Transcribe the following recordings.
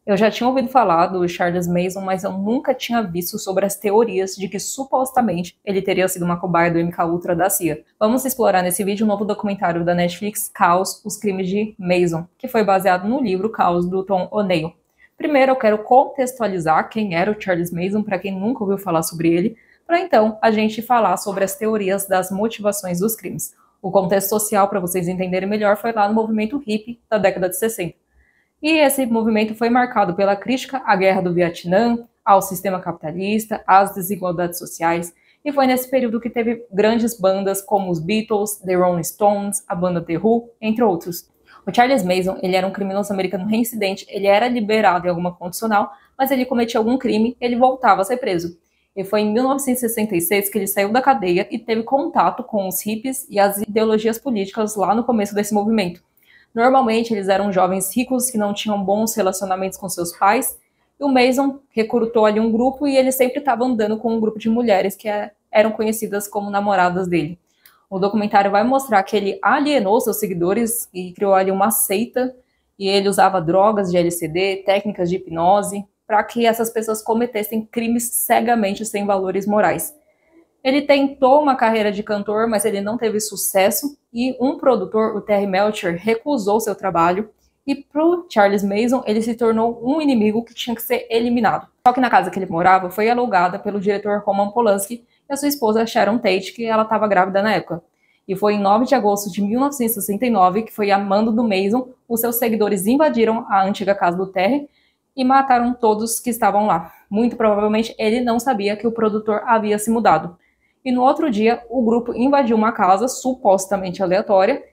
Eu já tinha ouvido falar do Charles Manson, mas eu nunca tinha visto sobre as teorias de que supostamente ele teria sido uma cobaia do MKUltra da CIA. Vamos explorar nesse vídeo um novo documentário da Netflix, Caos, os crimes de Manson, que foi baseado no livro Caos, do Tom O'Neill. Primeiro eu quero contextualizar quem era o Charles Manson, para quem nunca ouviu falar sobre ele, para então a gente falar sobre as teorias das motivações dos crimes. O contexto social, para vocês entenderem melhor, foi lá no movimento hippie da década de 60. E esse movimento foi marcado pela crítica à guerra do Vietnã, ao sistema capitalista, às desigualdades sociais, e foi nesse período que teve grandes bandas como os Beatles, The Rolling Stones, a banda The Who, entre outros. O Charles Manson, ele era um criminoso americano reincidente, ele era liberado em alguma condicional, mas ele cometia algum crime, ele voltava a ser preso. E foi em 1966 que ele saiu da cadeia e teve contato com os hippies e as ideologias políticas lá no começo desse movimento. Normalmente eles eram jovens ricos que não tinham bons relacionamentos com seus pais, e o Manson recrutou ali um grupo e ele sempre estava andando com um grupo de mulheres que eram conhecidas como namoradas dele. O documentário vai mostrar que ele alienou seus seguidores e criou ali uma seita, e ele usava drogas de LSD, técnicas de hipnose, para que essas pessoas cometessem crimes cegamente sem valores morais. Ele tentou uma carreira de cantor, mas ele não teve sucesso, e um produtor, o Terry Melcher, recusou seu trabalho, e para o Charles Manson ele se tornou um inimigo que tinha que ser eliminado. Só que na casa que ele morava foi alugada pelo diretor Roman Polanski e a sua esposa Sharon Tate, que ela estava grávida na época. E foi em 9 de agosto de 1969 que foi a mando do Manson, os seus seguidores invadiram a antiga casa do Terry e mataram todos que estavam lá. Muito provavelmente ele não sabia que o produtor havia se mudado. E no outro dia, o grupo invadiu uma casa supostamente aleatória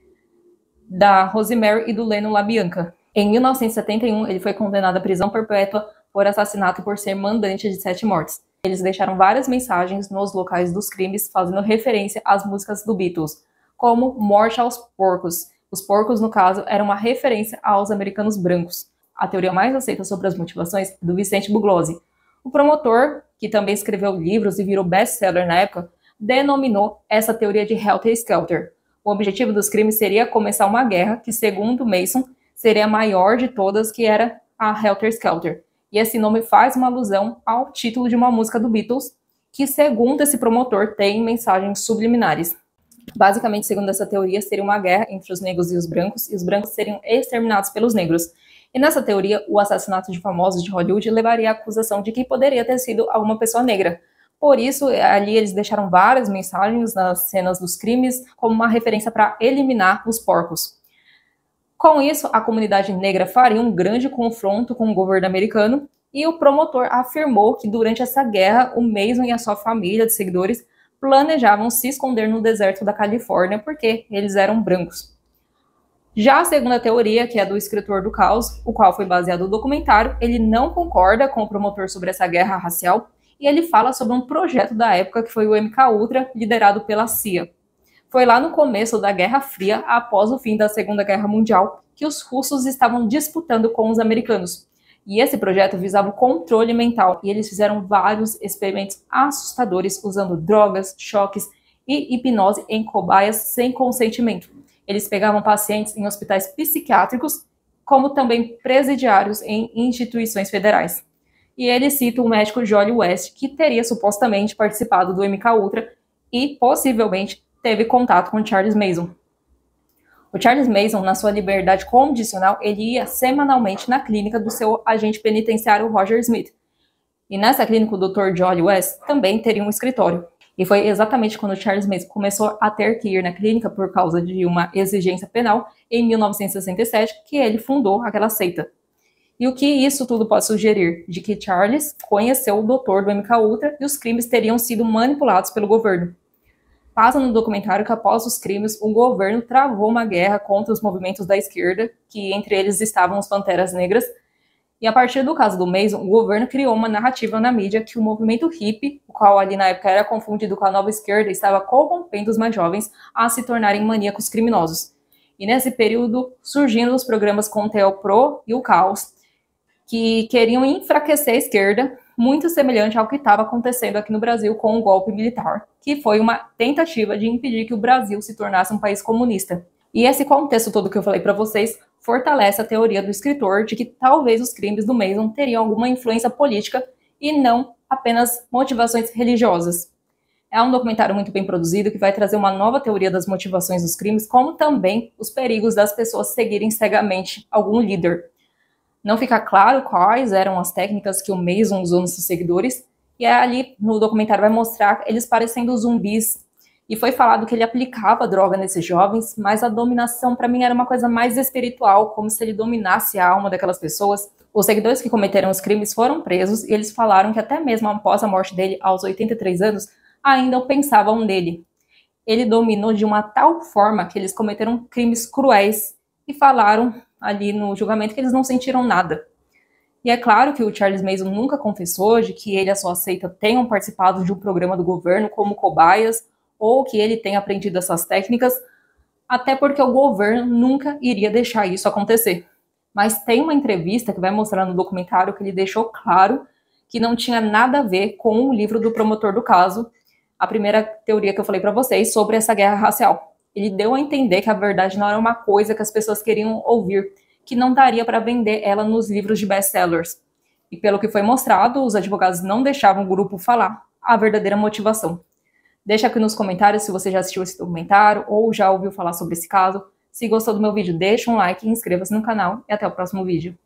da Rosemary e do Leno LaBianca. Em 1971, ele foi condenado à prisão perpétua por assassinato e por ser mandante de 7 mortes. Eles deixaram várias mensagens nos locais dos crimes, fazendo referência às músicas do Beatles, como Morte aos Porcos. Os porcos, no caso, eram uma referência aos americanos brancos. A teoria mais aceita sobre as motivações é do Vicente Bugliosi. O promotor, que também escreveu livros e virou best-seller na época, denominou essa teoria de Helter Skelter. O objetivo dos crimes seria começar uma guerra que, segundo Manson, seria a maior de todas, que era a Helter Skelter. E esse nome faz uma alusão ao título de uma música do Beatles, que, segundo esse promotor, tem mensagens subliminares. Basicamente, segundo essa teoria, seria uma guerra entre os negros e os brancos seriam exterminados pelos negros. E nessa teoria, o assassinato de famosos de Hollywood levaria à acusação de que poderia ter sido alguma pessoa negra. Por isso, ali eles deixaram várias mensagens nas cenas dos crimes como uma referência para eliminar os porcos. Com isso, a comunidade negra faria um grande confronto com o governo americano, e o promotor afirmou que durante essa guerra, o Manson e a sua família de seguidores planejavam se esconder no deserto da Califórnia porque eles eram brancos. Já a segunda teoria, que é do escritor do Caos, o qual foi baseado no documentário, ele não concorda com o promotor sobre essa guerra racial, e ele fala sobre um projeto da época que foi o MKUltra, liderado pela CIA. Foi lá no começo da Guerra Fria, após o fim da Segunda Guerra Mundial, que os russos estavam disputando com os americanos. E esse projeto visava o controle mental, e eles fizeram vários experimentos assustadores usando drogas, choques e hipnose em cobaias sem consentimento. Eles pegavam pacientes em hospitais psiquiátricos, como também presidiários em instituições federais. E ele cita o médico Johnny West, que teria supostamente participado do MKUltra e possivelmente teve contato com Charles Manson. O Charles Manson, na sua liberdade condicional, ele ia semanalmente na clínica do seu agente penitenciário Roger Smith. E nessa clínica, o Dr. Johnny West também teria um escritório. E foi exatamente quando Charles Manson começou a ter que ir na clínica por causa de uma exigência penal, em 1967, que ele fundou aquela seita. E o que isso tudo pode sugerir? De que Charles conheceu o doutor do MKUltra e os crimes teriam sido manipulados pelo governo. Passa no documentário que após os crimes, o governo travou uma guerra contra os movimentos da esquerda, que entre eles estavam os Panteras Negras, e a partir do caso do Manson, o governo criou uma narrativa na mídia que o movimento hippie, o qual ali na época era confundido com a nova esquerda, estava corrompendo os mais jovens a se tornarem maníacos criminosos. E nesse período surgindo os programas Contel Pro e o Caos, que queriam enfraquecer a esquerda, muito semelhante ao que estava acontecendo aqui no Brasil com o golpe militar, que foi uma tentativa de impedir que o Brasil se tornasse um país comunista. E esse contexto todo que eu falei para vocês fortalece a teoria do escritor de que talvez os crimes do Mason teriam alguma influência política e não apenas motivações religiosas. É um documentário muito bem produzido que vai trazer uma nova teoria das motivações dos crimes, como também os perigos das pessoas seguirem cegamente algum líder. Não fica claro quais eram as técnicas que o Mason usou nos seus seguidores, e ali no documentário vai mostrar eles parecendo zumbis. E foi falado que ele aplicava droga nesses jovens, mas a dominação para mim era uma coisa mais espiritual, como se ele dominasse a alma daquelas pessoas. Os seguidores que cometeram os crimes foram presos e eles falaram que até mesmo após a morte dele, aos 83 anos, ainda pensavam nele. Ele dominou de uma tal forma que eles cometeram crimes cruéis e falaram ali no julgamento que eles não sentiram nada. E é claro que o Charles Mason nunca confessou de que ele e a sua seita tenham participado de um programa do governo como cobaias ou que ele tenha aprendido essas técnicas, até porque o governo nunca iria deixar isso acontecer. Mas tem uma entrevista que vai mostrar no documentário que ele deixou claro que não tinha nada a ver com o livro do promotor do caso, a primeira teoria que eu falei para vocês sobre essa guerra racial. Ele deu a entender que a verdade não era uma coisa que as pessoas queriam ouvir, que não daria para vender ela nos livros de best-sellers. E pelo que foi mostrado, os advogados não deixavam o grupo falar a verdadeira motivação. Deixa aqui nos comentários se você já assistiu esse documentário ou já ouviu falar sobre esse caso. Se gostou do meu vídeo, deixa um like e inscreva-se no canal e até o próximo vídeo.